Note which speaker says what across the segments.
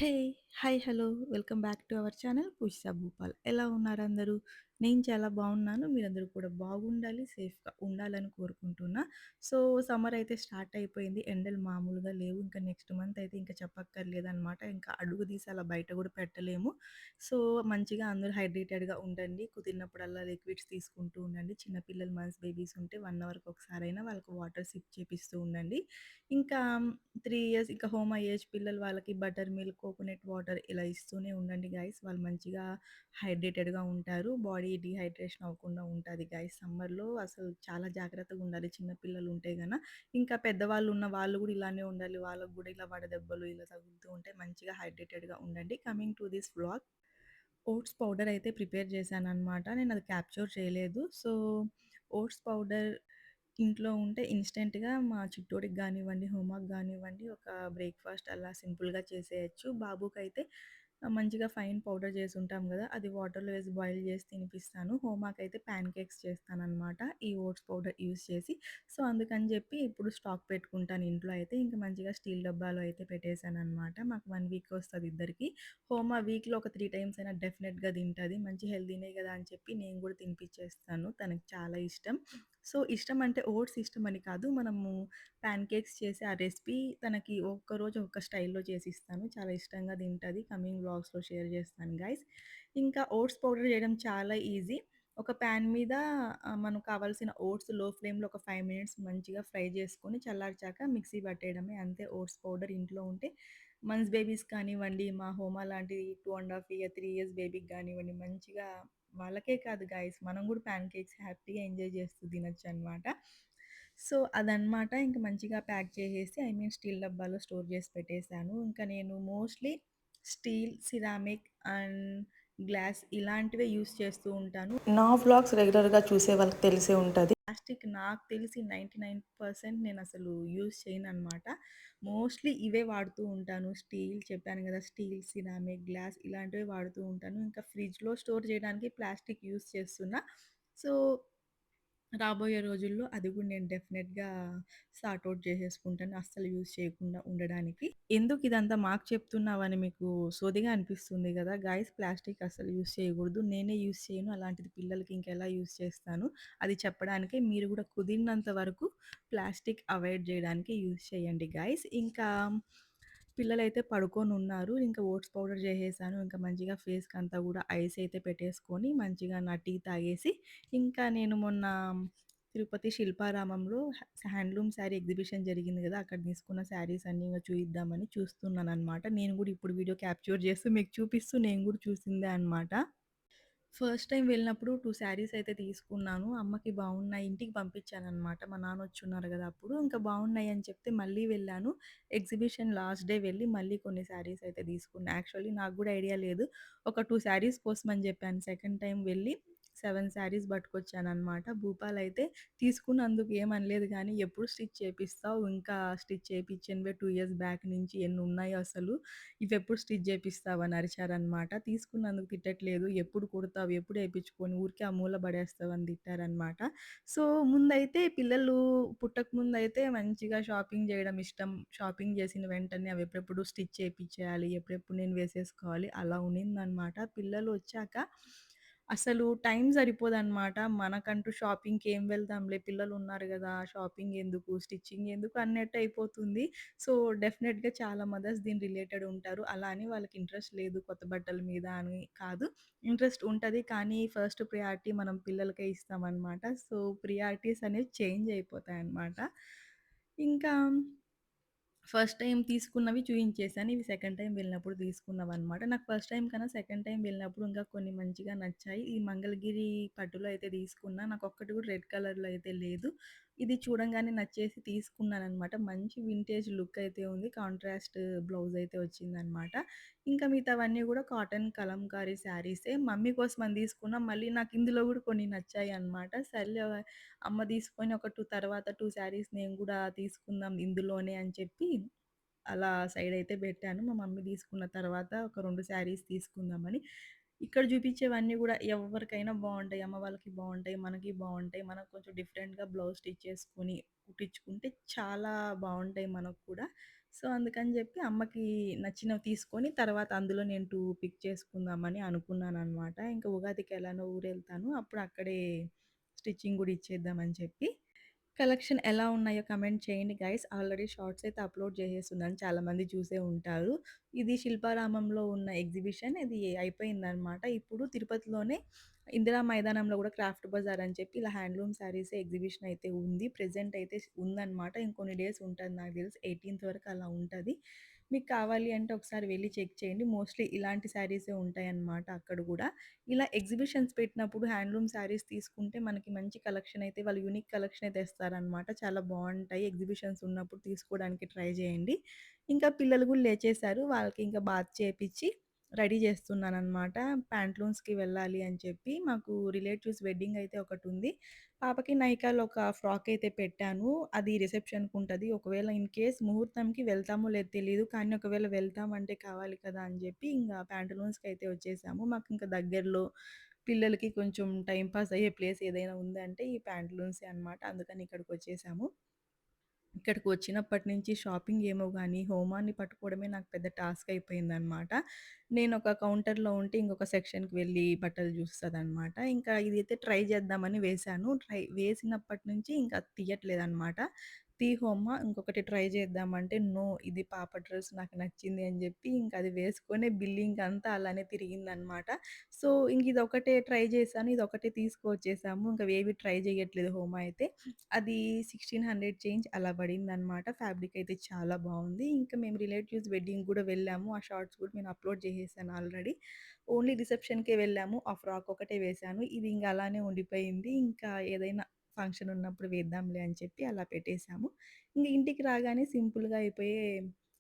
Speaker 1: Hey! Hi! Hello! Welcome back to our channel Pujitha Bhupal. ఎలా ఉన్నారు అందరూ? నేను చాలా బాగున్నాను. మీరందరూ కూడా బాగుండాలి, సేఫ్‌గా ఉండాలని కోరుకుంటున్నా. సో, సమ్మర్ అయితే స్టార్ట్ అయిపోయింది. ఎండలు మామూలుగా లేవు. ఇంకా నెక్స్ట్ మంత్ అయితే ఇంకా చెప్పక్కర్లేదనమాట. ఇంకా అడుగు తీసి అలా బయట కూడా పెట్టలేము. సో, మంచిగా అందరూ హైడ్రేటెడ్‌గా ఉండండి. కుదిరినప్పుడల్లా లిక్విడ్స్ తీసుకుంటూ ఉండండి. చిన్న పిల్లలు మంత్స్ బేబీస్ ఉంటే 1 అవర్‌కి ఒకసారైనా వాళ్ళకి వాటర్ సిప్ చేపిస్తూ ఉండండి. ఇంకా 3 ఇయర్స్ ఇంకా హోమ్ ఏజ్ పిల్లలు వాళ్ళకి బటర్ మిల్క్, కోకోనట్ వాటర్ ఇలా ఇస్తూనే ఉండండి గైస్. వాళ్ళు మంచిగా హైడ్రేటెడ్‌గా ఉంటారు. బాడీ డీహైడ్రేషన్ అవ్వకుండా ఉంటది గైస్. సమ్మర్‌లో అసలు చాలా జాగ్రత్తగా ఉండాలి చిన్న పిల్లలు ఉంటే గన. ఇంకా పెద్దవాళ్ళు ఉన్న వాళ్ళు గూడా ఇలానే ఉండాలి. వాళ్ళకి గూడా ఇలా వడదెబ్బలు ఇలా తగులుతూ ఉంటే మంచిగా హైడ్రేటెడ్‌గా ఉండండి. Coming to this vlog. Oats powder అయితే ప్రిపేర్ చేశాననమాట. నేనది క్యాప్చర్ చేయలేదు. సో, ఓట్స్ పౌడర్ ఇంట్లో ఉంటే ఇన్‌స్టంట్‌గా మా చిట్టోడికి గానివ్వండి, హోంవర్క్ గానివ్వండి, ఒక బ్రేక్‌ఫాస్ట్ అలా సింపుల్‌గా చేసేయొచ్చు. బాబుకైతే మంచిగా ఫైన్ పౌడర్ చేసుంటాం గదా! అది వాటర్‌లో వేసి బాయిల్ చేసి తినిపిస్తాను. హోంవర్క్ అయితే ప్యాన్ కేక్స్ చేస్తాననమాట. ఈ ఓట్స్ పౌడర్ యూజ్ చేసి. సో, అందుకని జెప్పి ఇప్పుడు స్టాక్ పెట్టుకుంటాను ఇంట్లో అయితే. ఇంక మంచిగా స్టీల్ డబ్బాలో అయితే పెట్టేసాననమాట. మాకు 1 వీక్ వస్తది ఇద్దరికీ. వీక్‌లో ఒక 3 టైమ్స్ అయినా డెఫినెట్‌గా తింటది. మంచి హెల్తీనే గదా అని చెప్పి నేను గూడా తినిపిచ్చేస్తాను. తనకి చాలా ఇష్టం. సో, ఇష్టం అంటే ఓట్స్ ఇష్టమని కాదు. మనము ప్యాన్ కేక్స్ చేసి ఆ రెసిపీ తనకి ఒక్కరోజు ఒక్క స్టైల్‌లో చేసిస్తాను. చాలా ఇష్టంగా తింటది. కమింగ్ వ్లాగ్స్‌లో షేర్ చేస్తాను గైస్. ఇంకా ఓట్స్ పౌడర్ చేయడం చాలా ఈజీ. ఒక పాన్ మీద మనకు కావాల్సిన ఓట్స్ లో ఫ్లేమ్‌లో ఒక 5 మినిట్స్ మంచిగా ఫ్రై చేసుకొని చల్లార్చాక మిక్సీ పట్టేయడమే అంతే. ఓట్స్ పౌడర్ ఇంట్లో ఉంటే మంత్స్ బేబీస్ కానివ్వండి, మా హోమా లాంటి 2 ½ ఇయర్, 3 ఇయర్స్ బేబీకి గానివ్వండి మంచిగా వాళ్ళకే కాదు గైస్ మనం గూడా ప్యాన్ కేక్స్ హ్యాపీగా ఎంజాయ్ చేస్తూ తినొచ్చనమాట. సో, అదనమాట. ఇంక మంచిగా ప్యాక్ చేసేసి స్టీల్ డబ్బాలో స్టోర్ చేసి పెట్టేసాను. ఇంకా నేను mostly steel, ceramic and glass ఇలాంటివే యూజ్ చేస్తూ ఉంటాను. నా వ్లాగ్స్ రెగ్యులర్‌గా చూసే వాళ్ళకి తెలిసే ఉంటది. ప్లాస్టిక్ నాకు తెలిసి 99% నేనసలు యూజ్ చేయననమాట. మోస్ట్‌లీ ఇవే వాడుతూ ఉంటాను. స్టీల్ చెప్పాను గదా! స్టీల్, సిరామిక్, గ్లాస్ ఇలాంటివే వాడుతూ ఉంటాను. ఇంకా ఫ్రిడ్జ్‌లో స్టోర్ చేయడానికి ప్లాస్టిక్ యూజ్ చేస్తున్నా. సో, రాబోయే రోజుల్లో అది గూడా నేను డెఫినెట్‌గా సార్ట్ ఔట్ చేసేసుకుంటాను. అస్సలు యూజ్ చేయకుండా ఉండడానికి. ఎందుకు ఇదంతా మాకు చెప్తున్నావని మీకు సోదిగా అనిపిస్తుంది గదా! గైస్ ప్లాస్టిక్ అస్సలు యూజ్ చేయకూడదు. నేనే యూజ్ చేయను. అలాంటిది పిల్లలకి ఇంకెలా యూజ్ చేస్తాను. అది చెప్పడానికే మీరు గూడా కుదిరినంత వరకు ప్లాస్టిక్ అవాయిడ్ జేయడానికి యూజ్ చేయండి గైస్. ఇంకా పిల్లలైతే పడుకొనున్నారు. ఇంకా ఓట్స్ పౌడర్ చేసేసాను. ఇంకా మంచిగా ఫేస్‌కంతా గూడా ఐస్ అయితే పెట్టేసుకొని మంచిగా నా టీ తాగేసి ఇంకా నేను మొన్న తిరుపతి శిల్పారామంలో హ్యాండ్లూమ్ శారీ ఎగ్జిబిషన్ జరిగింది గదా! అక్కడ తీసుకున్న శారీస్ అన్నీ ఇంగ చూయిద్దామని చూస్తున్నాననమాట. నేను గూడా ఇప్పుడు వీడియో క్యాప్చర్ చేస్తూ మీకు చూపిస్తూ నేను గూడా చూసిందే అనమాట. ఫస్ట్ టైమ్ వెళ్ళినప్పుడు 2 శారీస్ అయితే తీసుకున్నాను. అమ్మకి బావున్నాయి. ఇంటికి పంపించాననమాట. మా నాన్నొచ్చున్నారు గదా! అప్పుడు. ఇంకా బావున్నాయి అని చెప్తే మళ్ళీ వెళ్ళాను. ఎగ్జిబిషన్ లాస్ట్ డే వెళ్ళి మళ్ళీ కొన్ని శారీస్ అయితే తీసుకున్నా. యాక్చువల్లీ నాకు గూడా ఐడియా లేదు. ఒక 2 శారీస్ కోసమని జెప్పాను. సెకండ్ టైమ్ వెళ్ళి 7 శారీస్ పట్టుకొచ్చాననమాట. భూపాలయితే తీసుకున్నందుకు ఏమనలేదు గానీ, "ఎప్పుడు స్టిచ్ చేపిస్తావు? ఇంకా స్టిచ్ చేపిచ్చనివే 2 ఇయర్స్ బ్యాక్ నుంచి ఎన్నున్నాయో అసలు. ఇవెప్పుడు స్టిచ్ జేపిస్తావని అరిచారనమాట. తీసుకున్నందుకు తిట్టట్లేదు. ఎప్పుడు కుడతావు? ఎప్పుడు ఏపిచ్చుకొని ఊరికే ఆ మూల బడేస్తావని తిట్టారనమాట. సో, ముందైతే పిల్లలు పుట్టకముందయితే మంచిగా షాపింగ్ జేయడం ఇష్టం. షాపింగ్ జేసిన వెంటనే అవి ఎప్పుడెప్పుడు స్టిచ్ చేపిచ్చేయాలి, ఎప్పుడెప్పుడు నేను వేసేసుకోవాలి అలా ఉండిందనమాట. పిల్లలు ఒచ్చాక అసలు టైం సరిపోదనమాట. మనకంటూ షాపింగ్‌కి ఏం వెళ్దాంలే పిల్లలున్నారు గదా! షాపింగ్ ఎందుకు, స్టిచ్చింగ్ ఎందుకు అన్నట్టు అయిపోతుంది. సో, డెఫినెట్‌గా చాలా మదర్స్ దీని రిలేటెడ్ ఉంటారు. అలా అని వాళ్ళకి ఇంట్రెస్ట్ లేదు కొత్త బట్టల మీద అని కాదు. ఇంట్రెస్ట్ ఉంటది. కానీ ఫస్ట్ ప్రయారిటీ మనం పిల్లలకే ఇస్తామనమాట. సో, ప్రియారిటీస్ అనేవి చేంజ్ అయిపోతాయన్నమాట. ఇంకా ఫస్ట్ టైమ్ తీసుకున్నవి చూయించేసాను. ఇవి సెకండ్ టైమ్ వెళ్ళినప్పుడు తీసుకున్నవన్నమాట. నాకు ఫస్ట్ టైమ్ కన్నా సెకండ్ టైమ్ వెళ్ళినప్పుడు ఇంకా కొన్ని మంచిగా నచ్చాయి. ఈ మంగళగిరి పట్టులో అయితే తీసుకున్నా. నాకొక్కటి కూడా రెడ్ కలర్‌లో అయితే లేదు. ఇది చూడంగానే నచ్చేసి తీసుకున్నాననమాట. మంచి వింటేజ్ లుక్ అయితే ఉంది. కాంట్రాస్ట్ బ్లౌజ్ అయితే వచ్చిందనమాట. ఇంకా మిగతావన్నీ గూడా కాటన్ కలంకారీ శారీసే. మమ్మీ కోసమని తీసుకున్నా. మళ్ళీ నాకు ఇందులో గూడా కొన్ని నచ్చాయన్నమాట. సర్లే అమ్మ తీసుకొని ఒక 2 తర్వాత 2 శారీస్ నేను గూడా తీసుకుందాం ఇందులోనే అని చెప్పి, అలా సైడ్ అయితే పెట్టాను. మా మమ్మీ తీసుకున్న తర్వాత ఒక 2 శారీస్ తీసుకుందామని. ఇక్కడ చూపించేవన్నీ గూడా ఎవరికైనా బావుంటాయి. అమ్మ వాళ్ళకి బావుంటాయి, మనకి బావుంటాయి. మనకు కొంచెం డిఫరెంట్‌గా బ్లౌజ్ స్టిచ్ చేసుకొని కుట్టించుకుంటే చాలా బావుంటాయి మనకు కూడా. సో, అందుకని జెప్పి అమ్మకి నచ్చినవి తీసుకొని తర్వాత అందులో నేను 2 పిక్ చేసుకుందామని అనుకున్నాననమాట. ఇంక ఉగాదికి ఎలానో ఊరెళ్తాను. అప్పుడు అక్కడే స్టిచ్చింగ్ గూడా ఇచ్చేద్దామని చెప్పి. కలెక్షన్ ఎలా ఉన్నాయో కమెంట్ చేయండి గైస్. ఆల్రెడీ షార్ట్స్ అయితే అప్‌లోడ్ చేసేసున్నాను. చాలామంది చూసే ఉంటారు. ఇది శిల్పారామంలో ఉన్న ఎగ్జిబిషన్. ఇది అయిపోయిందనమాట. ఇప్పుడు తిరుపతిలోనే ఇందిరా మైదానంలో కూడా క్రాఫ్ట్ బజార్ అని చెప్పి ఇలా హ్యాండ్లూమ్ శారీస్ ఎగ్జిబిషన్ అయితే ఉంది. ప్రెజెంట్ అయితే ఉందనమాట. ఇంకొన్ని డేస్ ఉంటది నాకు తెలిసి 18థ్ వరకు అలా ఉంటది. మీకు కావాలి అంటే ఒకసారి వెళ్లి చెక్ చేయండి. మోస్ట్‌లీ ఇలాంటి శారీసే ఉంటాయన్నమాట అక్కడ గూడా. ఇలా ఎగ్జిబిషన్స్ పెట్టినప్పుడు హ్యాండ్లూమ్ శారీస్ తీసుకుంటే మనకి మంచి కలెక్షన్ అయితే వాళ్ళు యూనిక్ కలెక్షనే తెస్తారనమాట. చాలా బావుంటాయి. ఎగ్జిబిషన్స్ ఉన్నప్పుడు తీసుకోవడానికి ట్రై చేయండి. ఇంకా పిల్లలు గూడా లేచేశారు. వాళ్ళకి ఇంకా బాత్ చేపిచ్చి రెడీ చేస్తున్నాననమాట. ప్యాంట్లూన్స్‌కి వెళ్ళాలి అని చెప్పి. మాకు రిలేటివ్స్ వెడ్డింగ్ అయితే ఒకటుంది. పాపకి నైకాలో ఒక ఫ్రాక్ అయితే పెట్టాను. అది రిసెప్షన్‌కుంటది. ఒకవేళ ఇన్ కేస్ ముహూర్తంకి వెళ్తామో లేదో తెలీదు. కానీ ఒకవేళ వెళ్తామంటే కావాలి కదా అని జెప్పి ఇంగ ప్యాంటలూన్స్‌కయితే వచ్చేసాము. మాకింక దగ్గరలో పిల్లలకి కొంచెం టైమ్ పాస్ అయ్యే ప్లేస్ ఏదైనా ఉందంటే ఈ ప్యాంటలూన్సే అనమాట. అందుకని ఇక్కడికొచ్చేసాము. ఇక్కడికి వచ్చినప్పటి నుంచి షాపింగ్ ఏమో గానీ, హోమాన్ని పట్టుకోవడమే నాకు పెద్ద టాస్క్ అయిపోయిందనమాట. నేనొక కౌంటర్‌లో ఉంటే ఇంకొక సెక్షన్‌కి వెళ్ళి బట్టలు చూస్తదనమాట. ఇంకా ఇదైతే ట్రై చేద్దామని వేశాను. వేసినప్పటి నుంచి ఇంకా తీయట్లేదనమాట. హోమా ఇంకొకటి ట్రై చేద్దామంటే, నో ఇది పాప డ్రెస్ నాకు నచ్చింది అని చెప్పి ఇంక అది వేసుకొనే బిల్లింగ్ అంతా అలానే తిరిగిందనమాట. సో, ఇంక ఇదొకటే ట్రై చేశాను. ఇదొకటే తీసుకొచ్చేసాము. ఇంక అవేవి ట్రై చేయట్లేదు హోమా అయితే. అది 1600 చేంజ్ అలా పడిందనమాట. ఫ్యాబ్రిక్ అయితే చాలా బావుంది. ఇంకా మేము రిలేటివ్స్ వెడ్డింగ్‌కి గూడా వెళ్ళాము. ఆ షార్ట్స్ కూడా నేను అప్‌లోడ్ చేసేసాను ఆల్రెడీ. ఓన్లీ రిసెప్షన్‌కే వెళ్ళాము. ఆ ఫ్రాక్ ఒకటే వేశాను. ఇది ఇంక అలానే ఉండిపోయింది. ఇంకా ఏదైనా ఫంక్షన్ ఉన్నప్పుడు వేద్దాంలే అని చెప్పి అలా పెట్టేసాము. ఇంక ఇంటికి రాగానే సింపుల్‌గా అయిపోయే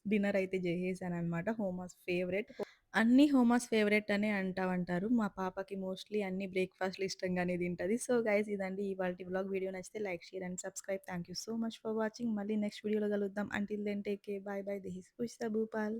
Speaker 1: డిన్నర్ అయితే జేసేసాననమాట. హోమాస్ ఫేవరెట్. అన్నీ హోమాస్ ఫేవరెట్ అనే అంటారు. మా పాపకి మోస్ట్‌లీ అన్ని బ్రేక్‌ఫాస్ట్‌లు ఇష్టంగానే తింటది. సో, గైస్ ఇదండి ఇవాల్టి వ్లాగ్. వీడియో నచ్చితే like, share and subscribe. Thank you so much for watching. మళ్ళీ నెక్స్ట్ వీడియోలో కలుద్దాం. Until then take care. Bye bye. This is Pushpa Bhupal.